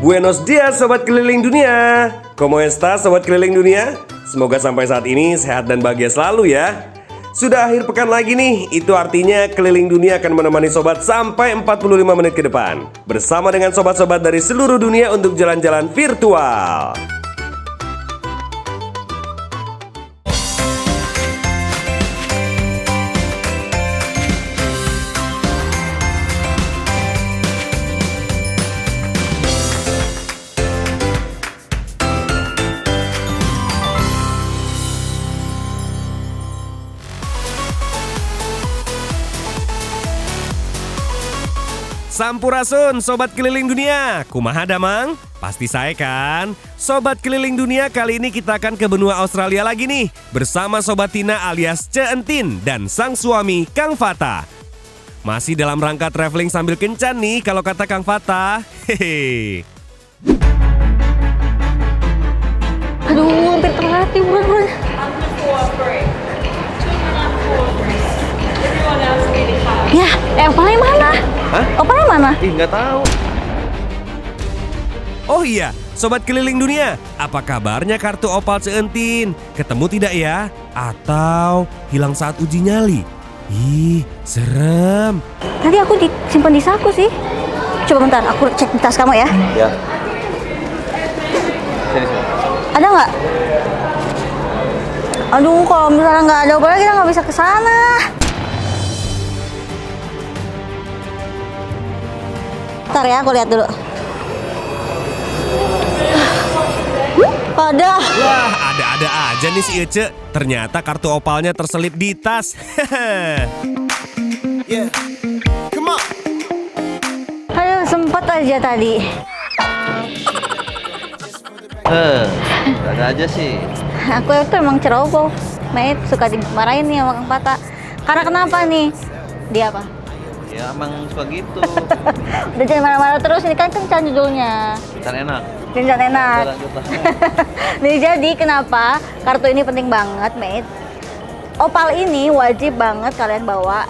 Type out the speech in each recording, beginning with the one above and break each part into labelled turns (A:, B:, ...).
A: Buenos dias sobat keliling dunia. ¿Cómo estás sobat keliling dunia? Semoga sampai saat ini sehat dan bahagia selalu ya. Sudah akhir pekan lagi nih, itu artinya keliling dunia akan menemani sobat sampai 45 menit ke depan. Bersama dengan sobat-sobat dari seluruh dunia untuk jalan-jalan virtual. Sampurasun sobat keliling dunia, kumaha damang? Pasti saya kan? Sobat keliling dunia, kali ini kita akan ke benua Australia lagi nih. Bersama Sobat Tina alias Ce Entin dan sang suami Kang Fata. Masih dalam rangka traveling sambil kencan nih kalau kata Kang Fata. Hehe.
B: Aduh, hampir telat nih buruan. Ya, opalnya mana?
A: Hah?
B: Opalnya mana?
A: Ih, nggak tahu. Oh iya, sobat keliling dunia, apa kabarnya kartu opal Ce Entin? Ketemu tidak ya? Atau hilang saat uji nyali? Ih, serem.
B: Tadi aku disimpan di saku sih. Coba bentar, aku cek di tas kamu ya.
A: Ya.
B: Ada nggak? Aduh, kalau misalnya nggak ada opalnya kita nggak bisa ke sana. Bentar ya, aku lihat dulu. Ada.
A: Wah, ada-ada aja nih si Ece. Ternyata kartu opalnya terselip di tas. Yeah. Come on.
B: Aduh, sempat aja tadi.
C: Ada aja sih.
B: Aku itu emang ceroboh. Mate suka dimarahin nih sama Kang Fata. Karena kenapa nih? Dia apa?
C: Ya emang suka gitu.
B: Udah jangan marah-marah terus, ini kan kencan judulnya.
C: Kan enak.
B: Kencan enak.
C: Lanjut lah.
B: Nih jadi kenapa kartu ini penting banget, mate? Opal ini wajib banget kalian bawa.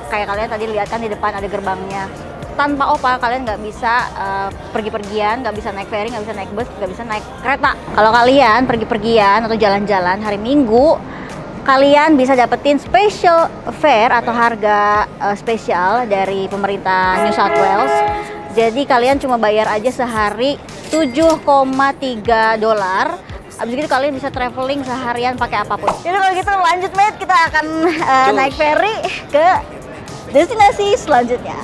B: Kayak kalian tadi lihat kan di depan ada gerbangnya. Tanpa opal kalian nggak bisa pergi-pergian, nggak bisa naik ferry, nggak bisa naik bus, nggak bisa naik kereta. Kalau kalian pergi-pergian atau jalan-jalan hari Minggu, kalian bisa dapetin special fare atau harga spesial dari pemerintah New South Wales. Jadi kalian cuma bayar aja sehari $7,3. Abis itu kalian bisa traveling seharian pakai apapun. Jadi kalau gitu lanjut, mate, kita akan naik ferry ke destinasi selanjutnya.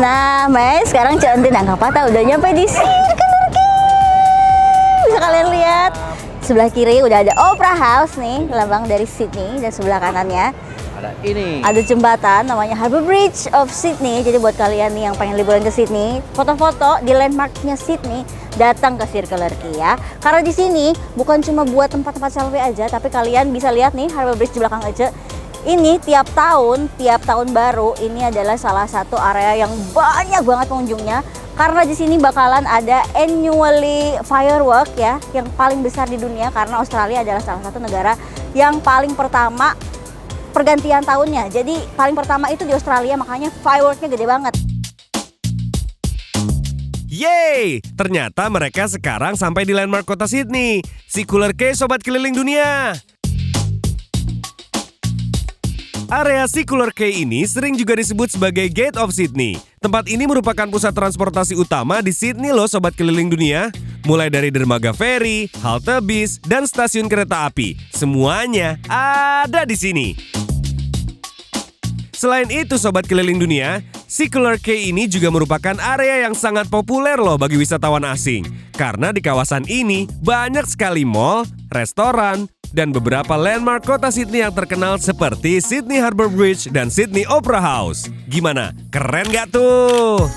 B: Nah, Mas, sekarang Ce Entin dan Kang Fata udah nyampe di Circle K. Bisa kalian lihat sebelah kiri udah ada Opera House nih, lambang dari Sydney, dan sebelah kanannya
C: Ada ini.
B: ada jembatan namanya Harbour Bridge of Sydney. Jadi buat kalian nih yang pengen liburan ke Sydney, foto-foto di landmarknya Sydney, datang ke Circle K ya. Karena di sini bukan cuma buat tempat-tempat selfie aja, tapi kalian bisa lihat nih Harbour Bridge di belakang aja. Ini tiap tahun baru ini adalah salah satu area yang banyak banget pengunjungnya karena di sini bakalan ada annually firework ya yang paling besar di dunia, karena Australia adalah salah satu negara yang paling pertama pergantian tahunnya. Jadi paling pertama itu di Australia, makanya fireworknya gede banget.
A: Yeay, ternyata mereka sekarang sampai di landmark kota Sydney. Circle K sobat keliling dunia. Area Circle K ini sering juga disebut sebagai Gate of Sydney. Tempat ini merupakan pusat transportasi utama di Sydney loh sobat keliling dunia. Mulai dari dermaga ferry, halte bis, dan stasiun kereta api. Semuanya ada di sini. Selain itu sobat keliling dunia, Circle K ini juga merupakan area yang sangat populer loh bagi wisatawan asing. Karena di kawasan ini banyak sekali mall, restoran, dan beberapa landmark kota Sydney yang terkenal seperti Sydney Harbour Bridge dan Sydney Opera House. Gimana? Keren gak tuh?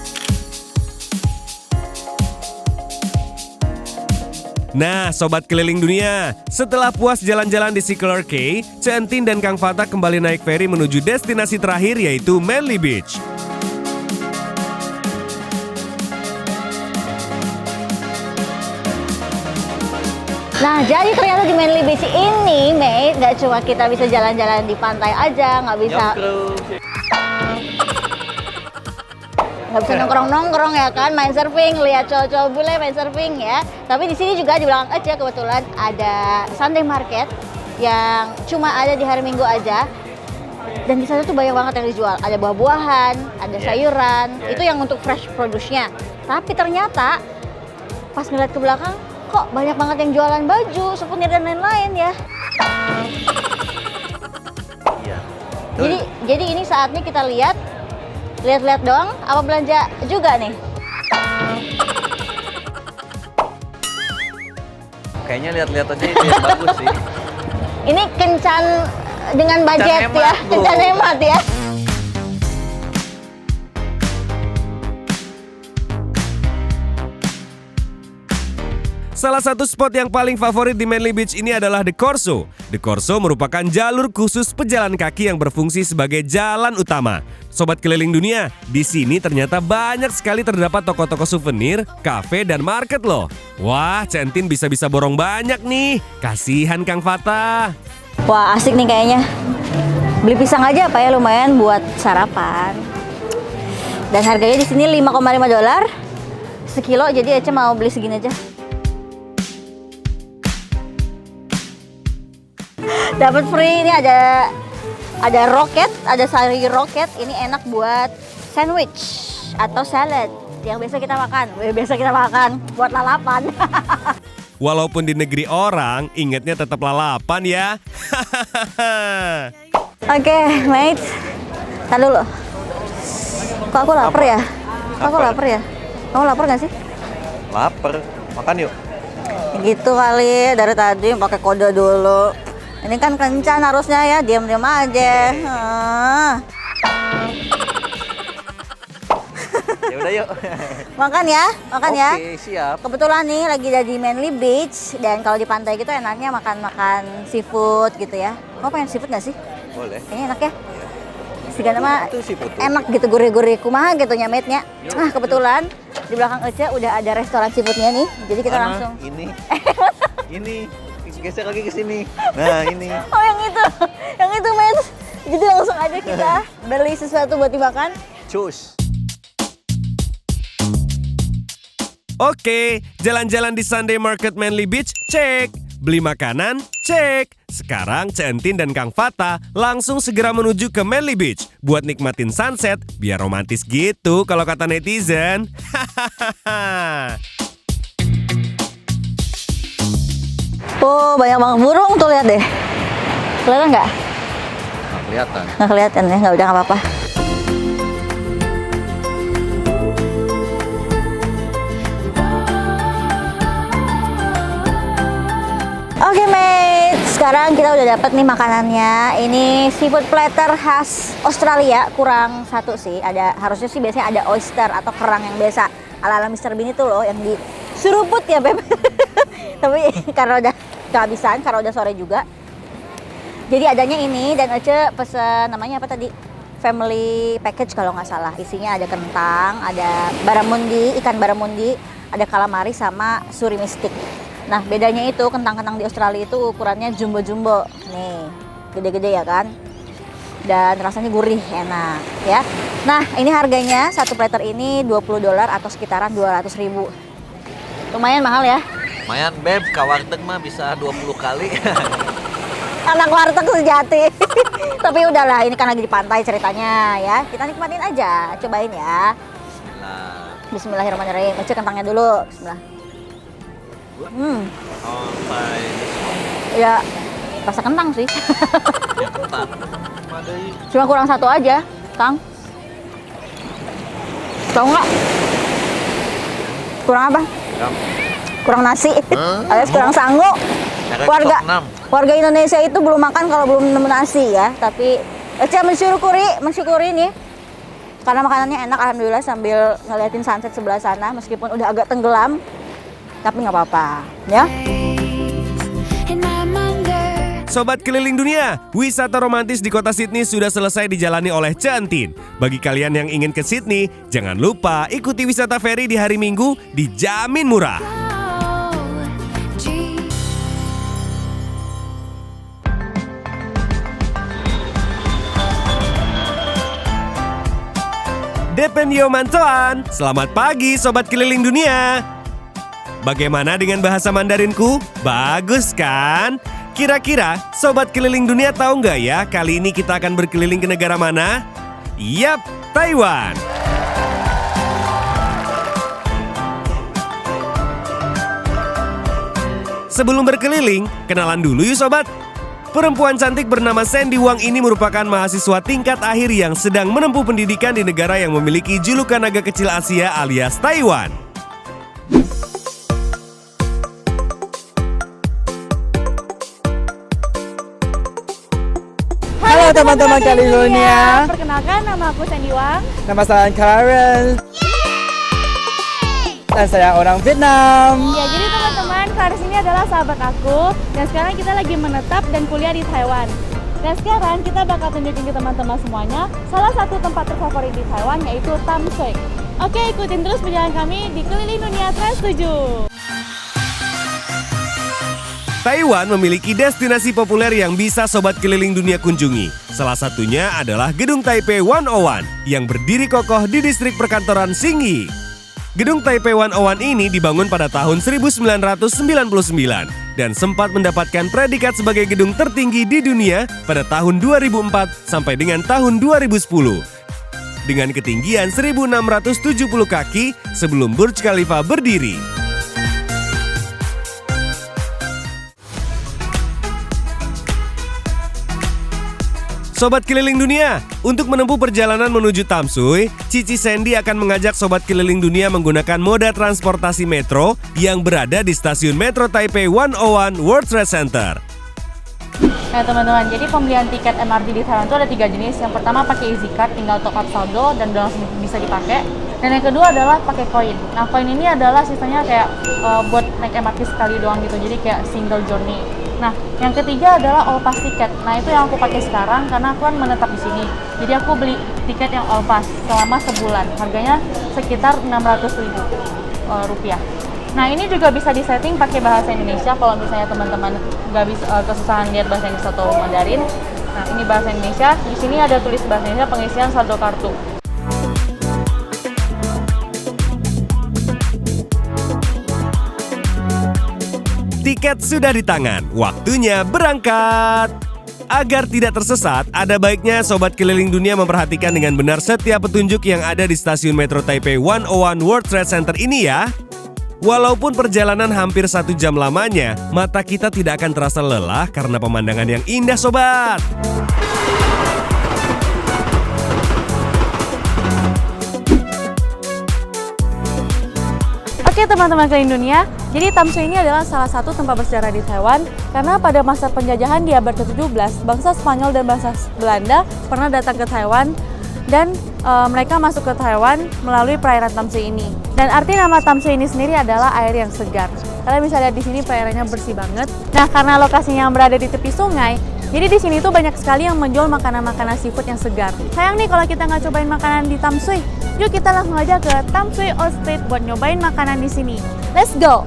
A: Nah, sobat keliling dunia, setelah puas jalan-jalan di Circle K, Ce Entin dan Kang Fata kembali naik ferry menuju destinasi terakhir yaitu Manly Beach.
B: Nah, jadi ternyata di Manly Beach ini, mate, nggak cuma kita bisa jalan-jalan di pantai aja, nggak bisa nongkrong-nongkrong ya kan, main surfing, lihat cowok-cowok bule main surfing ya. Tapi di sini juga di belakang aja kebetulan ada Sunday Market yang cuma ada di hari Minggu aja. Dan di sana tuh banyak banget yang dijual. Ada buah-buahan, ada sayuran, itu yang untuk fresh produce-nya. Tapi ternyata pas ngeliat ke belakang, kok banyak banget yang jualan baju, souvenir dan lain-lain ya.
C: Iya.
B: Jadi ini saatnya kita lihat-lihat doang, apa belanja juga nih?
C: Kayaknya lihat-lihat aja itu yang bagus sih.
B: Ini kencan dengan budget
C: Kencan
B: ya,
C: hemat, bro.
B: kencan hemat ya.
A: Salah satu spot yang paling favorit di Manly Beach ini adalah The Corso. The Corso merupakan jalur khusus pejalan kaki yang berfungsi sebagai jalan utama. Sobat keliling dunia, di sini ternyata banyak sekali terdapat toko-toko souvenir, kafe, dan market loh. Wah, Centin bisa-bisa borong banyak nih. Kasihan Kang Fata.
B: Wah, asik nih kayaknya. Beli pisang aja apa ya, lumayan buat sarapan. Dan harganya di sini $5,5 sekilo, jadi Ece mau beli segini aja. Dapat free, ini ada roket, ada sayur roket. Ini enak buat sandwich atau salad yang biasa kita makan buat lalapan.
A: Walaupun di negeri orang, ingatnya tetap lalapan ya.
B: Oke, mates. Tar dulu. Kok aku lapar ya? Kok aku lapar ya? Kamu lapar nggak sih?
C: Laper. Makan yuk.
B: Gitu kali, dari tadi pakai kode dulu. Ini kan kencan harusnya ya, diam-diam aja.
C: Ya udah yuk.
B: Makan ya, makan ya.
C: Oke, siap.
B: Kebetulan nih lagi ada di Manly Beach, dan kalau di pantai gitu enaknya makan seafood gitu ya. Kamu pengen seafood nggak sih?
C: Boleh.
B: Kayaknya enak ya. Segala mah
C: Itu seafood tuh.
B: enak gitu, gurih-gurih kumaha gitu nyametnya. Nah, kebetulan di belakang Ece udah ada restoran seafoodnya nih. Jadi kita
C: Mana?
B: langsung.
C: Ini. Ini. Geser lagi ke sini. Nah, ini.
B: Oh, yang itu men. Jadi langsung aja kita beli sesuatu buat dimakan.
C: Cus.
A: Oke, jalan-jalan di Sunday Market Manly Beach, cek. Beli makanan, cek. Sekarang Centin dan Kang Fata langsung segera menuju ke Manly Beach buat nikmatin sunset biar romantis gitu kalau kata netizen. Hahaha.
B: Oh, banyak banget burung tuh, lihat deh. Kelihatan nggak?
C: Nggak kelihatan.
B: Nggak kelihatan ya, nggak udah nggak apa-apa. Oke, mate. Sekarang kita udah dapat nih makanannya. Ini seafood platter khas Australia. Kurang satu sih. Harusnya sih biasanya ada oyster atau kerang yang biasa ala-ala Mr. Bean itu loh yang diseruput ya, Beb. Tapi karena udah kehabisan, karena udah sore juga. Jadi adanya ini, dan Ece pesen namanya apa tadi? Family package kalau nggak salah. Isinya ada kentang, ada barramundi, ikan barramundi, ada calamari sama surimi stick. Nah, bedanya itu kentang-kentang di Australia itu ukurannya jumbo-jumbo. Nih, gede-gede ya kan? Dan rasanya gurih, enak ya. Nah, ini harganya satu platter ini $20 atau sekitaran 200.000. Lumayan mahal ya.
C: Lumayan, Beb. Ke warteg mah bisa 20 kali.
B: Anak warteg sejati. Tapi udahlah, ini kan lagi di pantai ceritanya ya. Kita nikmatin aja, cobain ya.
C: Nah,
B: Bismillahirrahmanirrahim. Baca kentangnya dulu. Bismillah.
C: sampai
B: Ya, rasa kentang sih.
C: ya kentang. Madai.
B: Cuma kurang satu aja, Kang. Tahu nggak? Kurang apa? Kurang nasi, alias kurang sangu. Warga Indonesia itu belum makan kalau belum nemu nasi ya. Tapi Ece mensyukuri nih. Karena makanannya enak, alhamdulillah, sambil ngeliatin sunset sebelah sana. Meskipun udah agak tenggelam, tapi nggak apa-apa ya.
A: Sobat keliling dunia, wisata romantis di kota Sydney sudah selesai dijalani oleh Centin. Bagi kalian yang ingin ke Sydney, jangan lupa ikuti wisata feri di hari Minggu, dijamin murah. Depenyo Mantoan. Selamat pagi Sobat Keliling Dunia. Bagaimana dengan bahasa Mandarinku? Bagus kan? Kira-kira Sobat Keliling Dunia tahu nggak ya kali ini kita akan berkeliling ke negara mana? Yap, Taiwan. Sebelum berkeliling, kenalan dulu yuk Sobat. Perempuan cantik bernama Sandy Wang ini merupakan mahasiswa tingkat akhir yang sedang menempuh pendidikan di negara yang memiliki julukan naga kecil Asia alias Taiwan.
D: Halo teman-teman Keliling Dunia.
B: Perkenalkan, nama aku Sandy Wang.
D: Nama saya Karen. Dan saya orang Vietnam.
B: Ya, jadi teman-teman, Karis ini adalah sahabat aku. Dan sekarang kita lagi menetap dan kuliah di Taiwan. Dan sekarang kita bakal tunjukin ke teman-teman semuanya salah satu tempat terfavorit di Taiwan, yaitu Tamsui. Oke, ikutin terus perjalanan kami di Keliling Dunia Trans 7.
A: Taiwan memiliki destinasi populer yang bisa Sobat Keliling Dunia kunjungi. Salah satunya adalah Gedung Taipei 101 yang berdiri kokoh di distrik perkantoran Xingyi. Gedung Taipei 101 ini dibangun pada tahun 1999 dan sempat mendapatkan predikat sebagai gedung tertinggi di dunia pada tahun 2004 sampai dengan tahun 2010. Dengan ketinggian 1670 kaki sebelum Burj Khalifa berdiri. Sobat Keliling Dunia, untuk menempuh perjalanan menuju Tamsui, Cici Sandy akan mengajak Sobat Keliling Dunia menggunakan moda transportasi metro yang berada di stasiun Metro Taipei 101 World Trade Center.
B: Nah teman-teman, jadi pembelian tiket MRT di Taiwan itu ada 3 jenis. Yang pertama pakai Easy Card, tinggal top up saldo dan udah langsung bisa dipakai. Dan yang kedua adalah pakai koin. Nah koin ini adalah sistemnya kayak buat naik MRT sekali doang gitu, jadi kayak single journey. Nah, yang ketiga adalah all pass tiket. Nah, itu yang aku pakai sekarang karena aku kan menetap di sini. Jadi aku beli tiket yang all pass selama sebulan. Harganya sekitar 600.000 rupiah. Nah, ini juga bisa disetting pakai bahasa Indonesia kalau misalnya teman-teman nggak bisa kesusahan lihat bahasa Inggris atau Mandarin. Nah, ini bahasa Indonesia. Di sini ada tulis bahasa Indonesia pengisian saldo kartu.
A: Tiket sudah di tangan, waktunya berangkat. Agar tidak tersesat, ada baiknya Sobat Keliling Dunia memperhatikan dengan benar setiap petunjuk yang ada di stasiun Metro Taipei 101 World Trade Center ini ya. Walaupun perjalanan hampir 1 jam lamanya, mata kita tidak akan terasa lelah karena pemandangan yang indah Sobat.
B: Oke teman-teman keliling dunia, jadi Tamsui ini adalah salah satu tempat bersejarah di Taiwan karena pada masa penjajahan di abad ke-17, bangsa Spanyol dan bangsa Belanda pernah datang ke Taiwan dan mereka masuk ke Taiwan melalui perairan Tamsui ini. Dan arti nama Tamsui ini sendiri adalah air yang segar. Kalian bisa lihat di sini perairannya bersih banget. Nah, karena lokasinya yang berada di tepi sungai, jadi di sini tuh banyak sekali yang menjual makanan-makanan seafood yang segar. Sayang nih kalau kita nggak cobain makanan di Tamsui. Yuk kita langsung aja ke Tamsui Old Street buat nyobain makanan di sini. Let's go!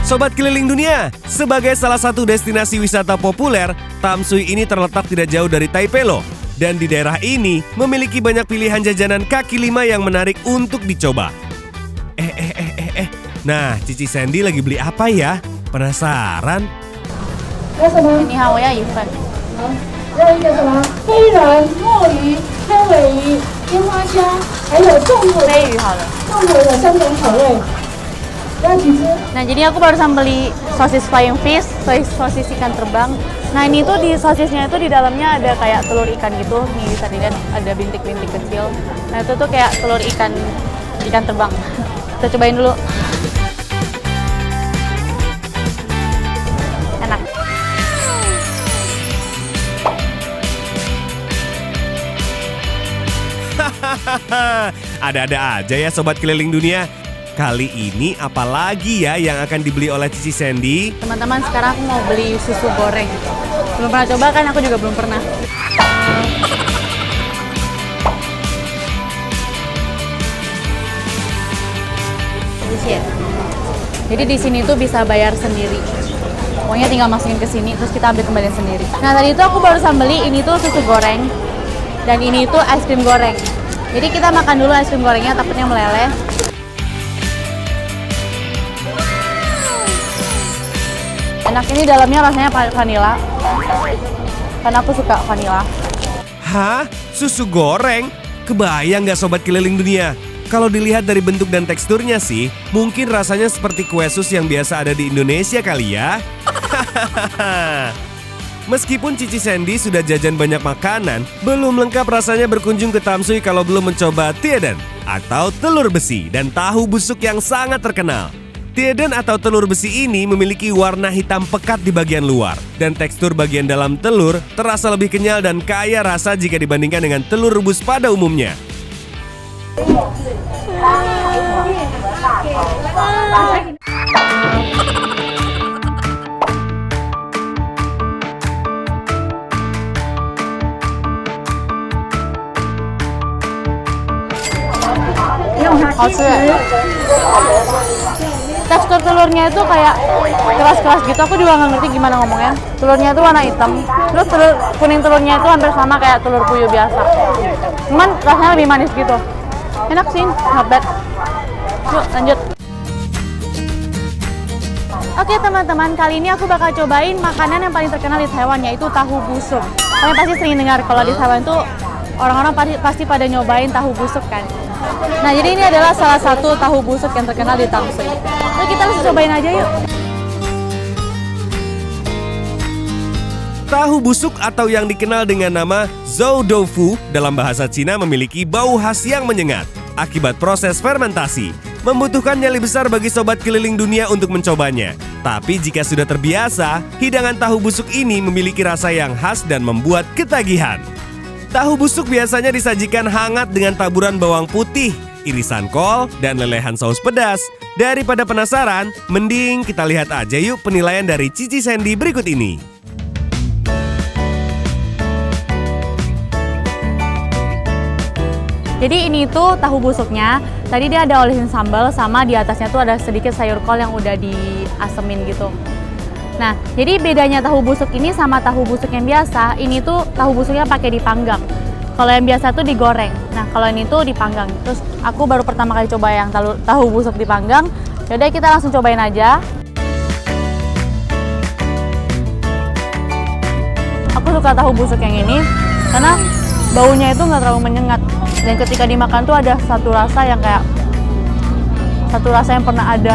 A: Sobat Keliling Dunia, sebagai salah satu destinasi wisata populer, Tamsui ini terletak tidak jauh dari Taipei loh. Dan di daerah ini memiliki banyak pilihan jajanan kaki lima yang menarik untuk dicoba. Nah, Cici Sandy lagi beli apa ya? Penasaran?
B: 你好，我要一份。
E: 要一个什么飞人、墨鱼、黑尾鱼、樱花虾，还有重口
B: 飞鱼好了。
E: 重口的3种口味。要几只？
B: Nah, jadi aku barusan beli sosis flying fish, sosis ikan terbang. Nah, ini tuh di sosisnya itu di dalamnya ada kayak telur ikan gitu. Nih bisa dilihat ada bintik-bintik kecil. Nah, itu tuh kayak telur ikan terbang. Kita cobain dulu. Enak.
A: Ada-ada aja ya Sobat Keliling Dunia. Kali ini apalagi ya yang akan dibeli oleh Cici Sandy?
B: Teman-teman, sekarang aku mau beli susu goreng. Belum pernah coba kan, aku juga belum pernah. Jadi di sini tuh bisa bayar sendiri. Pokoknya tinggal masukin ke sini, terus kita ambil kembali sendiri. Nah tadi itu aku barusan beli, ini tuh susu goreng. Dan ini tuh es krim goreng. Jadi kita makan dulu es krim gorengnya, takutnya meleleh. Enak, ini dalamnya rasanya vanila. Karena aku suka vanila.
A: Hah? Susu goreng? Kebayang nggak Sobat Keliling Dunia? Kalau dilihat dari bentuk dan teksturnya sih, mungkin rasanya seperti kue sus yang biasa ada di Indonesia kali ya. Meskipun Cici Sandy sudah jajan banyak makanan, belum lengkap rasanya berkunjung ke Tamsuy kalau belum mencoba Tieden atau telur besi dan tahu busuk yang sangat terkenal. Tieden atau telur besi ini memiliki warna hitam pekat di bagian luar dan tekstur bagian dalam telur terasa lebih kenyal dan kaya rasa jika dibandingkan dengan telur rebus pada umumnya.
B: Tekstur telurnya itu kayak keras-keras gitu, aku juga nggak ngerti gimana ngomongnya. Telurnya itu warna hitam, terus kuning telurnya itu hampir sama kayak telur puyuh biasa. Cuman rasanya lebih manis gitu. Enak sih, not bad. Yuk lanjut. Oke teman-teman, kali ini aku bakal cobain makanan yang paling terkenal di Taiwan, yaitu tahu busuk. Kalian pasti sering dengar kalau di Taiwan tuh orang-orang pasti pada nyobain tahu busuk kan. Nah jadi ini adalah salah satu tahu busuk yang terkenal di Tamsuy. Yuk kita langsung cobain aja yuk.
A: Tahu busuk atau yang dikenal dengan nama zhou doufu dalam bahasa Cina memiliki bau khas yang menyengat akibat proses fermentasi. Membutuhkan nyali besar bagi Sobat Keliling Dunia untuk mencobanya. Tapi jika sudah terbiasa, hidangan tahu busuk ini memiliki rasa yang khas dan membuat ketagihan. Tahu busuk biasanya disajikan hangat dengan taburan bawang putih, irisan kol, dan lelehan saus pedas. Daripada penasaran, mending kita lihat aja yuk penilaian dari Cici Sandy berikut ini.
B: Jadi ini tuh tahu busuknya. Tadi dia ada olesin sambal sama di atasnya tuh ada sedikit sayur kol yang udah diasemin gitu. Nah, jadi bedanya tahu busuk ini sama tahu busuk yang biasa, ini tuh tahu busuknya pakai dipanggang. Kalau yang biasa tuh digoreng. Nah, kalau ini tuh dipanggang. Terus aku baru pertama kali coba yang tahu busuk dipanggang. Yaudah kita langsung cobain aja. Aku suka tahu busuk yang ini karena baunya itu nggak terlalu menyengat. Dan ketika dimakan tuh ada satu rasa yang kayak pernah ada.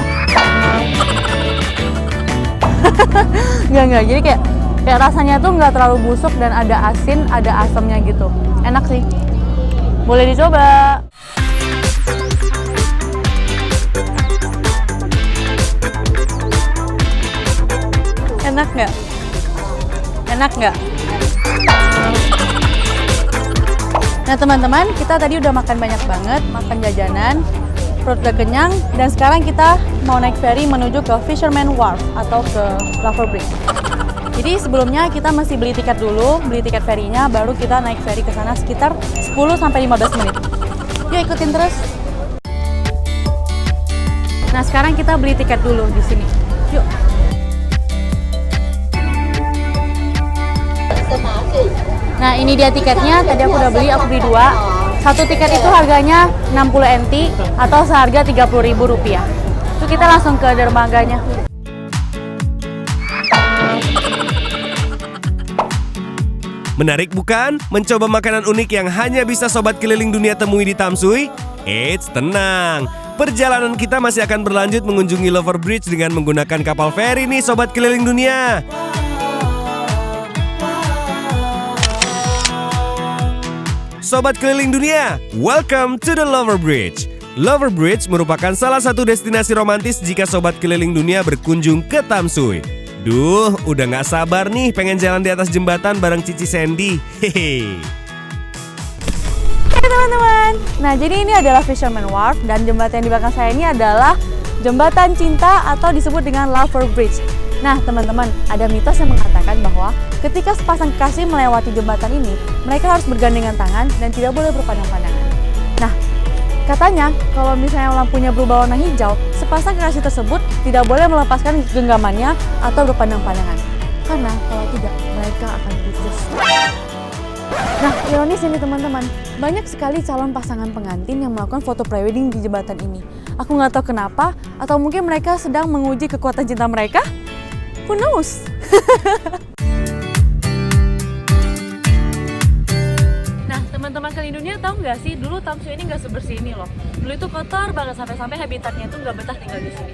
B: Enggak, jadi kayak rasanya tuh nggak terlalu busuk dan ada asin, ada asamnya gitu. Enak sih, boleh dicoba. Enak nggak? Enak nggak? Nah teman-teman, kita tadi udah makan banyak banget, makan jajanan, perut udah kenyang, dan sekarang kita mau naik ferry menuju ke Fisherman Wharf atau ke Lover Bridge. Jadi sebelumnya kita mesti beli tiket dulu, beli tiket ferry-nya, baru kita naik ferry ke sana sekitar 10-15 menit. Yuk ikutin terus. Nah sekarang kita beli tiket dulu di sini. Yuk. Nah ini dia tiketnya, tadi aku udah beli, aku beli 2. Satu tiket itu harganya 60 NT atau seharga Rp30.000. Itu kita langsung ke dermaganya.
A: Menarik bukan? Mencoba makanan unik yang hanya bisa Sobat Keliling Dunia temui di Tamsuy? Eits, tenang. Perjalanan kita masih akan berlanjut mengunjungi Lover Bridge dengan menggunakan kapal feri nih Sobat Keliling Dunia. Sobat Keliling Dunia, welcome to the Lover Bridge. Lover Bridge merupakan salah satu destinasi romantis jika Sobat Keliling Dunia berkunjung ke Tamsuy. Duh, udah gak sabar nih pengen jalan di atas jembatan bareng Cici Sandy. Hehe.
B: Oke teman-teman, nah jadi ini adalah Fisherman Wharf dan jembatan yang di belakang saya ini adalah jembatan cinta atau disebut dengan Lover Bridge. Nah teman-teman, ada mitos yang mengatakan bahwa ketika sepasang kekasih melewati jembatan ini, mereka harus bergandengan tangan dan tidak boleh berpandang-pandangan. Nah,
F: Katanya, kalau misalnya lampunya berubah warna hijau, sepasang kekasih tersebut tidak boleh melepaskan genggamannya atau berpandang-pandangan. Karena kalau tidak, mereka akan putus. Nah, ironis ini teman-teman, banyak sekali calon pasangan pengantin yang melakukan foto prewedding di jembatan ini. Aku nggak tahu kenapa, atau mungkin mereka sedang menguji kekuatan cinta mereka? Who knows? Nah, teman-teman keliling dunia tahu nggak sih, dulu Tamsu ini nggak sebersih ini loh. Dulu itu kotor banget sampai-sampai habitatnya itu nggak betah tinggal di sini.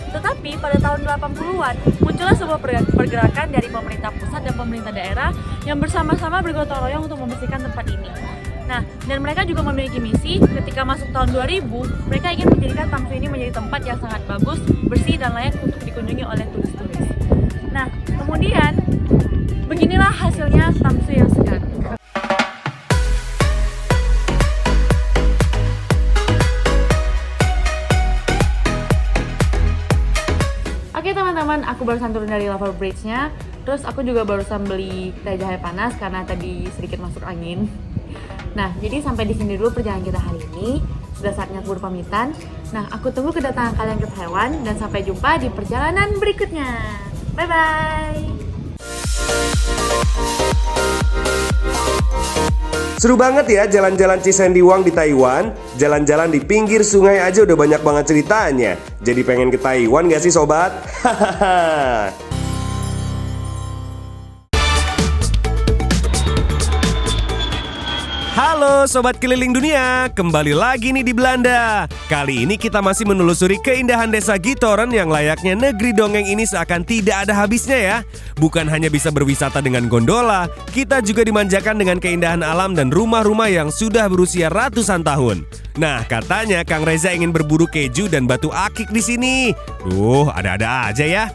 F: Tetapi pada tahun 80-an muncullah sebuah pergerakan dari pemerintah pusat dan pemerintah daerah yang bersama-sama bergotong royong untuk membersihkan tempat ini. Nah, dan mereka juga memiliki misi ketika masuk tahun 2000, mereka ingin menjadikan Tamsu ini menjadi tempat yang sangat bagus, bersih dan layak untuk dikunjungi oleh turis-turis. Nah, kemudian beginilah hasilnya Tamsu yang sekarang. Oke teman-teman, aku barusan turun dari lava bridge-nya. Terus aku juga barusan beli teh jahe panas karena tadi sedikit masuk angin. Nah, jadi sampai di sini dulu perjalanan kita hari ini. Sudah saatnya aku berpamitan. Nah, aku tunggu kedatangan kalian ke Taiwan dan sampai jumpa di perjalanan berikutnya. Bye-bye!
A: Seru banget ya jalan-jalan Cisendiwang di Taiwan. Jalan-jalan di pinggir sungai aja udah banyak banget ceritanya. Jadi pengen ke Taiwan gak sih sobat? Hahaha. Halo Sobat Keliling Dunia, kembali lagi nih di Belanda. Kali ini kita masih menelusuri keindahan desa Gitoren yang layaknya negeri dongeng ini seakan tidak ada habisnya ya. Bukan hanya bisa berwisata dengan gondola, kita juga dimanjakan dengan keindahan alam dan rumah-rumah yang sudah berusia ratusan tahun. Nah, katanya Kang Reza ingin berburu keju dan batu akik di sini. Duh, ada-ada aja ya.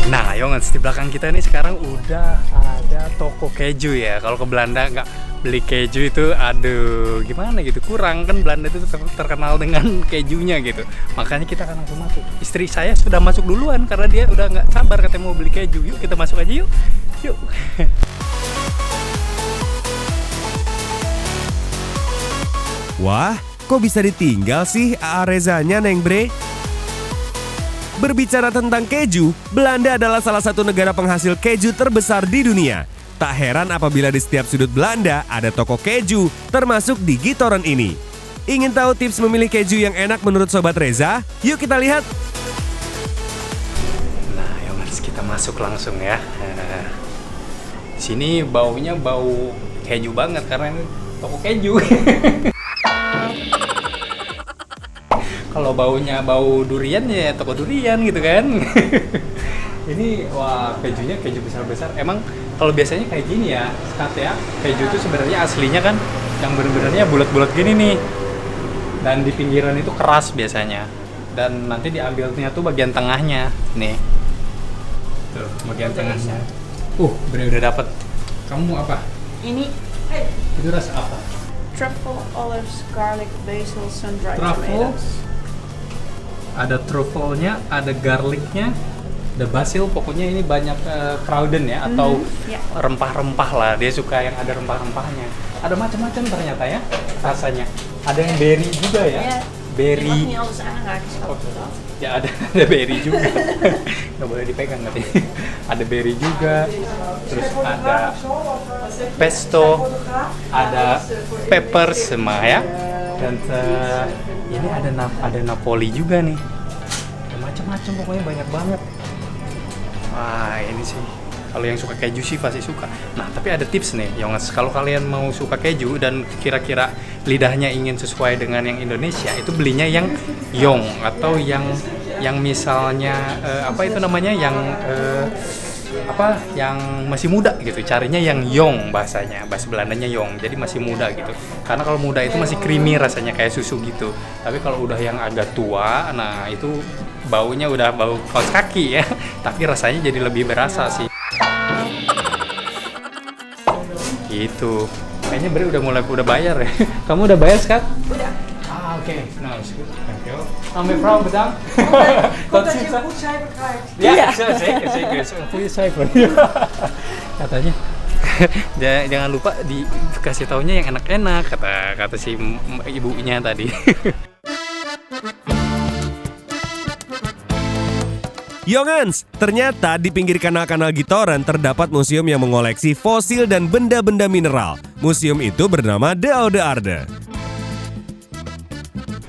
G: Nah, Yongens, di belakang kita ini sekarang udah ada toko keju ya. Kalau ke Belanda nggak beli keju itu, aduh, gimana gitu, kurang kan. Belanda itu terkenal dengan kejunya gitu. Makanya kita akan langsung masuk. Istri saya sudah masuk duluan karena dia udah nggak sabar katanya mau beli keju. Yuk kita masuk aja yuk. Yuk.
A: Wah, kok bisa ditinggal sih A.A. Rezanya, Neng Bre? Berbicara tentang keju, Belanda adalah salah satu negara penghasil keju terbesar di dunia. Tak heran apabila di setiap sudut Belanda ada toko keju, termasuk di Gitoren ini. Ingin tahu tips memilih keju yang enak menurut Sobat Reza? Yuk kita lihat.
G: Nah, Yongens, kita masuk langsung ya. Sini baunya bau keju banget karena ini toko keju. Kalau baunya bau durian ya toko durian gitu kan. Ini wah, kejunya keju besar-besar. Emang kalau biasanya kayak gini ya, Skat ya. Keju itu sebenarnya aslinya kan yang bener-benernya bulat-bulat gini nih. Dan di pinggiran itu keras biasanya. Dan nanti diambilnya tuh bagian tengahnya. Nih. Tuh, bagian tengahnya. Bre udah dapet. Kamu apa?
H: Ini
G: Itu rasa apa?
H: truffle, olives, garlic, basil, sun-dried
G: Truffle.
H: tomatoes.
G: Ada truffle-nya, ada garlic-nya, ada basil, pokoknya ini banyak Kruiden ya, atau rempah-rempah lah. Dia suka yang ada rempah-rempahnya. Ada macam-macam ternyata ya rasanya. Ada yang berry juga ya.
H: Ja,
G: Berry.
H: je mag niet alles aanraken, schat.
G: Ya ada berry juga. Nggak boleh dipegang nanti. Ada berry juga. Terus ada pesto, ada pepper semua ya. Dan ini ada Napoli juga nih. Macam-macam pokoknya banyak banget. Wah, ini sih kalau yang suka keju sih pasti suka. Nah, tapi ada tips nih, Yonges. Kalau kalian mau suka keju dan kira-kira lidahnya ingin sesuai dengan yang Indonesia, itu belinya yang yong atau yang misalnya apa itu namanya, yang yang masih muda gitu. Carinya yang yong, bahasa Belandanya yong. Jadi masih muda gitu. Karena kalau muda itu masih creamy rasanya kayak susu gitu. Tapi kalau udah yang agak tua, nah itu baunya udah bau kaos kaki ya. Tapi rasanya jadi lebih berasa sih. Gitu. Kayaknya Bre udah bayar ya. Kamu udah bayar, Skat?
H: Udah.
G: Oké. Nou, is goed. Dankjewel. Nou, mevrouw, bedankt.
H: Goed dat je een goed cijfer krijgt.
G: Ja, zeker. Een goede cijfer. Katanya. Jangan lupa dikasih taunya yang enak-enak, kata si ibunya tadi.
A: Yongans, ternyata di pinggir kanal-kanal Gitoran terdapat museum yang mengoleksi fosil dan benda-benda mineral. Museum itu bernama De Oude Aarde.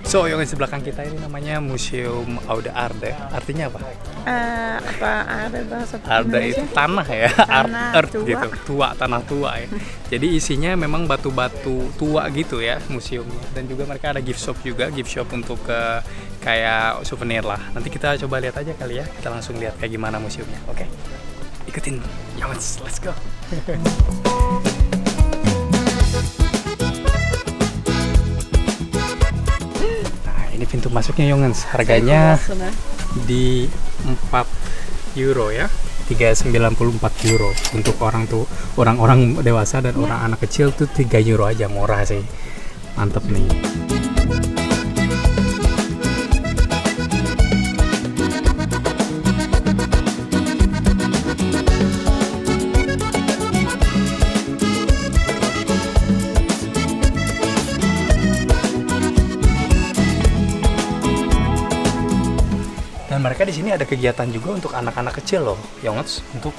G: So, yang di belakang kita ini namanya Museum Oude Aarde. Artinya apa?
H: Ada bahasa
G: Aarde itu tanah ya,
H: Tanah
G: earth
H: tua.
G: gitu, tanah tua ya. Jadi isinya memang batu-batu tua gitu ya museumnya. Dan juga mereka ada gift shop juga, gift shop untuk kayak souvenir lah. Nanti kita coba lihat aja kali ya. Kita langsung lihat kayak gimana museumnya. Oke, ikutin. Yowes, let's go. Ini pintu masuknya Yongens, harganya di 4 euro ya, 3,94 euro untuk orang-orang dewasa dan orang anak kecil tuh 3 euro aja, murah sih, mantep nih. Dan mereka di sini ada kegiatan juga untuk anak-anak kecil loh, Yongens, untuk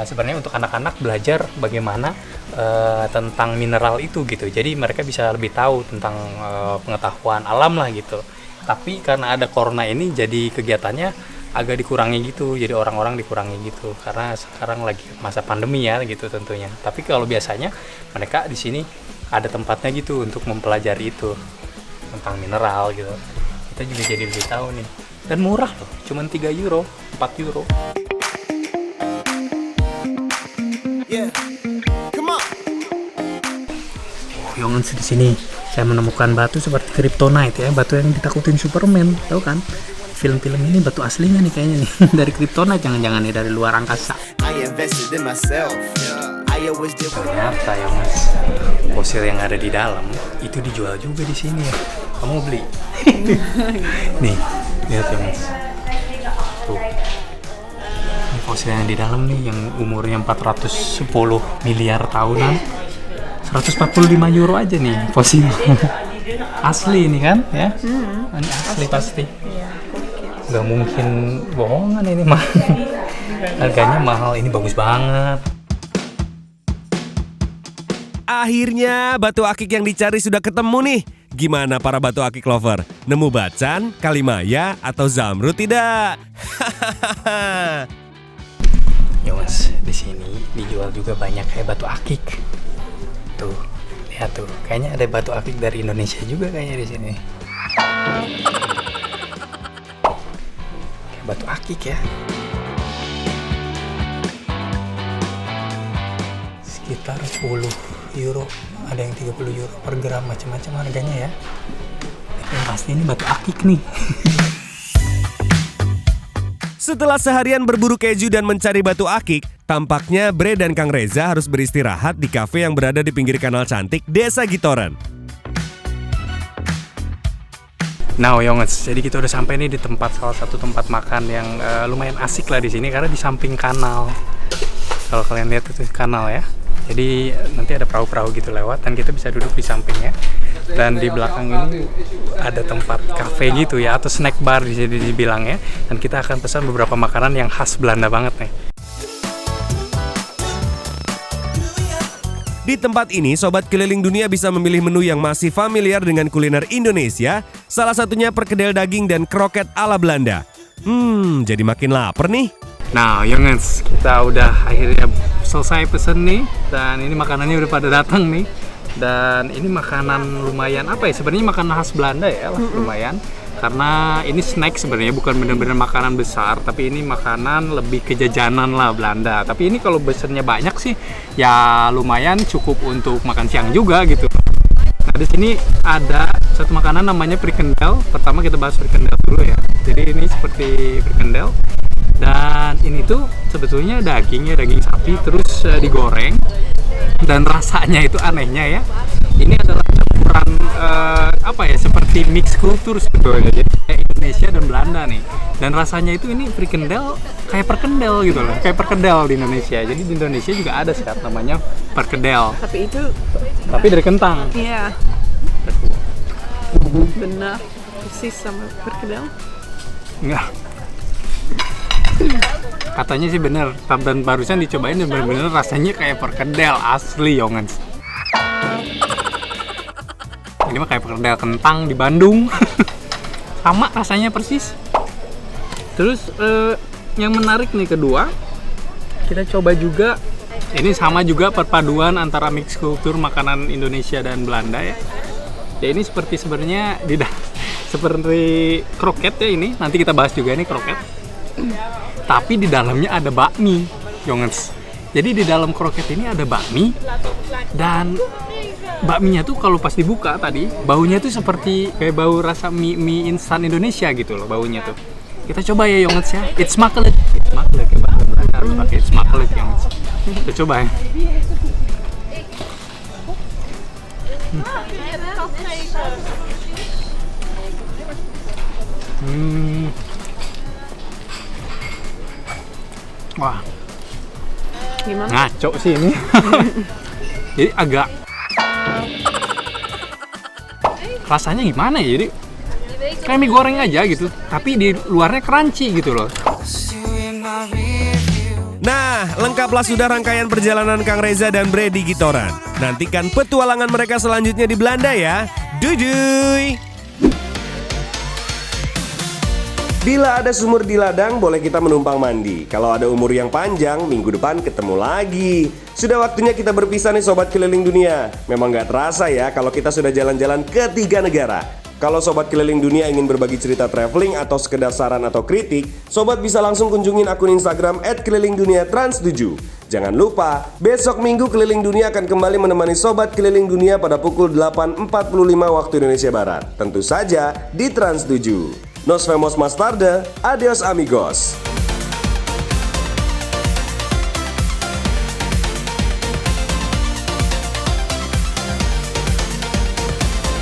G: sebenarnya untuk anak-anak belajar bagaimana tentang mineral itu gitu. Jadi mereka bisa lebih tahu tentang pengetahuan alam lah gitu. Tapi karena ada corona ini, jadi kegiatannya agak dikurangi gitu. Jadi orang-orang dikurangi gitu karena sekarang lagi masa pandemi ya gitu tentunya. Tapi kalau biasanya mereka di sini ada tempatnya gitu untuk mempelajari itu tentang mineral gitu. Kita juga jadi lebih tahu nih. Dan murah loh, cuman 3 euro, 4 euro. Yongens, di sini saya menemukan batu seperti kryptonite ya, batu yang ditakutin Superman, tahu kan? Film-film ini batu aslinya nih kayaknya nih, dari kryptonite, jangan-jangan nih dari luar angkasa. Ternyata Yongens, fosil yang ada di dalam itu dijual juga di sini ya. Kamu beli? Nih, lihat Yongens. Tuh. Ini fosil yang di dalam nih yang umurnya 410 miliar tahunan. 145 euro aja nih fosil. Asli ini kan ya? Ini asli pasti. Gak mungkin bohongan ini mah. Harganya mahal, ini bagus banget.
A: Akhirnya batu akik yang dicari sudah ketemu nih. Gimana para batu akik lover? Nemu bacan, kalimaya, atau zamrud tidak?
G: Ya mas, di sini dijual juga banyak kayak batu akik. Tuh, lihat tuh. Kayaknya ada batu akik dari Indonesia juga kayaknya di sini. Kayak batu akik ya. Sekitar 10 euro, ada yang 30 euro per gram, macam-macam harganya ya. Tapi yang pasti ini batu akik nih.
A: Setelah seharian berburu keju dan mencari batu akik, tampaknya Bre dan Kang Reza harus beristirahat di kafe yang berada di pinggir kanal cantik Desa Gitoran.
G: Nah, Yongens, jadi kita udah sampai nih di salah satu tempat makan yang lumayan asik lah di sini karena di samping kanal. Kalau kalian lihat itu kanal ya. Jadi nanti ada perahu-perahu gitu lewat dan kita bisa duduk di sampingnya. Dan di belakang ini ada tempat kafe gitu ya, atau snack bar di sini dibilang ya. Dan kita akan pesan beberapa makanan yang khas Belanda banget nih.
A: Di tempat ini, sobat keliling dunia bisa memilih menu yang masih familiar dengan kuliner Indonesia. Salah satunya perkedel daging dan kroket ala Belanda. Jadi makin lapar nih.
G: Nah, Yongens, kita udah akhirnya selesai pesen nih. Dan ini makanannya udah pada datang nih. Dan ini makanan lumayan apa ya? Sebenarnya makanan khas Belanda ya, lumayan. Karena ini snack sebenarnya, bukan bener-bener makanan besar, tapi ini makanan lebih ke jajanan lah Belanda. Tapi ini kalau pesennya banyak sih, ya lumayan cukup untuk makan siang juga gitu. Nah, di sini ada satu makanan namanya frikandel. Pertama kita bahas frikandel dulu ya. Jadi ini seperti frikandel. Dan ini tuh sebetulnya dagingnya daging sapi terus digoreng. Dan rasanya itu anehnya ya. Ini adalah campuran apa ya, seperti mix kultur sebetulnya. Jadi Indonesia dan Belanda nih. Dan rasanya itu ini frikandel kayak perkedel gitu loh, kayak perkedel di Indonesia. Jadi di Indonesia juga ada sekarang namanya perkedel. Tapi dari kentang.
H: Iya. Benar. Persis sama perkedel.
G: Enggak. Katanya sih bener. Dan barusan dicobain dan bener-bener rasanya kayak perkedel asli, Yongens. Ini mah kayak perkedel kentang di Bandung. Sama rasanya persis. Terus yang menarik nih kedua, kita coba juga, ini sama juga perpaduan antara mix kultur makanan Indonesia dan Belanda ya. Ya ini sebenarnya seperti kroket ya ini. Nanti kita bahas juga ini kroket. Tapi di dalamnya ada bakmi, Yongens. Jadi di dalam kroket ini ada bakmi dan bakminya tuh kalau pas dibuka tadi baunya tuh seperti kayak bau rasa mie instan Indonesia gitu loh baunya tuh. Kita coba ya Yongens ya. It's makelet ya bahasa Belanda harus pakai it's makelet Yongens. Kita coba ya. Wah.
H: Gimana?
G: Ngaco sih ini. Jadi agak rasanya gimana ya? Jadi kayak mie goreng aja gitu, tapi di luarnya crunchy gitu loh.
A: Nah, lengkaplah sudah rangkaian perjalanan Kang Reza dan Brady Gitoran. Nantikan petualangan mereka selanjutnya di Belanda ya. Dujuy! Bila ada sumur di ladang, boleh kita menumpang mandi. Kalau ada umur yang panjang, minggu depan ketemu lagi. Sudah waktunya kita berpisah nih Sobat Keliling Dunia. Memang gak terasa ya kalau kita sudah jalan-jalan ke 3 negara. Kalau Sobat Keliling Dunia ingin berbagi cerita traveling atau sekedar saran atau kritik, Sobat bisa langsung kunjungin akun Instagram @kelilingduniatrans7. Jangan lupa, besok Minggu Keliling Dunia akan kembali menemani Sobat Keliling Dunia pada pukul 8.45 waktu Indonesia Barat. Tentu saja di Trans 7. Nos vemos más tarde. Adios amigos.